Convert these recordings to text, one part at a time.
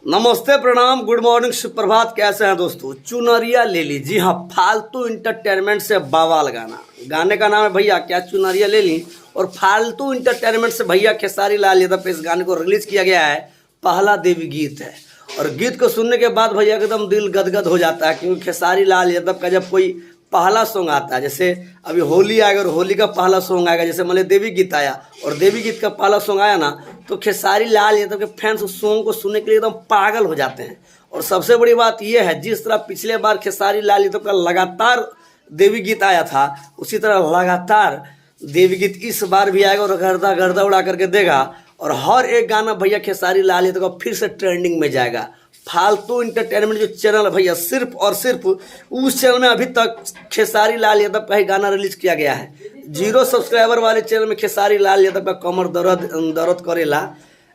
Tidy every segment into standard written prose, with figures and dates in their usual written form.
नमस्ते, प्रणाम, good morning, सुप्रभात। कैसे हैं दोस्तों? चुनरिया ले ली। जी हाँ, फालतू इंटरटेनमेंट से बवाल गाना। गाने का नाम है भैया क्या चुनरिया ले ली। और फालतू इंटरटेनमेंट से भैया खेसारी लाल यादव पे इस गाने को रिलीज किया गया है। पहला देवी गीत है और गीत को सुनने के बाद भैया एकदम दिल गदगद हो जाता है, क्योंकि खेसारी लाल यादव का जब कोई पहला सॉन्ग आता है, जैसे अभी होली आएगा और होली का पहला सॉन्ग आएगा, जैसे मान लीजिए देवी गीत आया और देवी गीत का पहला सॉन्ग आया ना, तो खेसारी लाल यादव के फैंस उस सॉन्ग को सुनने के लिए एकदम पागल हो जाते हैं। और सबसे बड़ी बात यह है, जिस तरह पिछले बार खेसारी लाल यादव का लगातार देवी गीत आया था, उसी तरह लगातार देवी गीत इस बार भी आएगा और गर्दा गर्दा उड़ा करके देगा। और हर एक गाना भैया खेसारी लाल यादव का फिर से ट्रेंडिंग में जाएगा। फालतू इंटरटेनमेंट जो चैनल है भैया, सिर्फ और सिर्फ उस चैनल में अभी तक खेसारी लाल यादव का ही गाना रिलीज किया गया है। 0 सब्सक्राइबर वाले चैनल में खेसारी लाल यादव का कमर दर्द करेला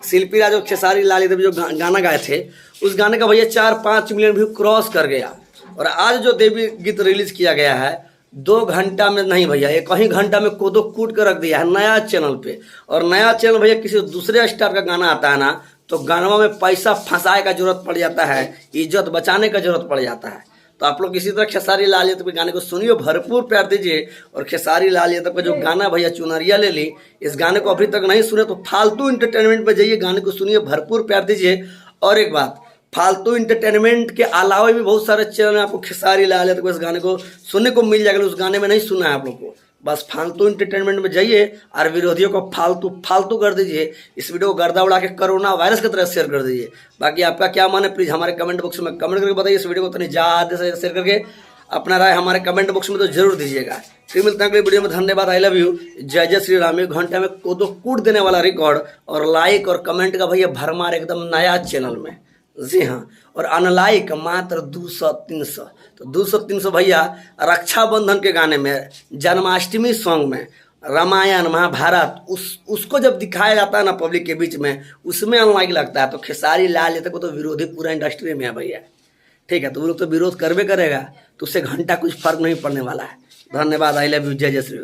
शिल्पी राज और खेसारी लाल यादव जो गाना गाए थे, उस गाने का भैया 4-5 मिलियन व्यू क्रॉस कर गया। और आज जो देवी गीत रिलीज किया गया है, 2 घंटा में नहीं भैया, एक ही घंटा में कोदो कूट कर रख दिया है नया चैनल पे। और नया चैनल भैया किसी दूसरे स्टार का गाना आता है ना, तो गानों में पैसा फंसाए का जरूरत पड़ जाता है, इज्जत बचाने का जरूरत पड़ जाता है। तो आप लोग इसी तरह खेसारी लाल यादव के गाने को सुनिए, भरपूर प्यार दीजिए। और खेसारी लाल यादव का जो गाना भैया चुनरिया ले ली, इस गाने को अभी तक नहीं सुने तो फालतू इंटरटेनमेंट पे जाइए, गाने को सुनिए, भरपूर प्यार दीजिए। और एक बात, फालतू इंटरटेनमेंट के अलावा भी बहुत सारे चैनल में आपको खेसारी लाल यादव इस गाने को सुनने को मिल जाएगा। उस गाने में नहीं सुना है आप लोग को, बस फालतू इंटरटेनमेंट में जाइए और विरोधियों को फालतू फालतू कर दीजिए। इस वीडियो को गर्दा उड़ा के कोरोना वायरस की तरह शेयर कर दीजिए। बाकी आपका क्या माने, प्लीज़ हमारे कमेंट बॉक्स में कमेंट करके बताइए। इस वीडियो को इतनी ज़्यादा से शेयर करके अपना राय हमारे कमेंट बॉक्स में तो जरूर दीजिएगा। फिर मिलते हैं अगले वीडियो में। धन्यवाद, आई लव यू, जय जय श्री राम। 1 घंटे में कोदो कूट देने वाला रिकॉर्ड और लाइक और कमेंट का भैया भरमार एकदम नया चैनल में। जी हाँ, और अनलाइक मात्र 200-300। तो 200-300 भैया रक्षाबंधन के गाने में, जन्माष्टमी सॉन्ग में, रामायण महाभारत उसको जब दिखाया जाता है ना पब्लिक के बीच में, उसमें अनलाइक लगता है। तो खेसारी लाल यादव को तो विरोधी पूरा इंडस्ट्री में है भैया। ठीक है, तो वो लोग तो विरोध करवे करेगा, तो उससे घंटा कुछ फर्क नहीं पड़ने वाला है। धन्यवाद, आई लव यू, जय जय श्री राम।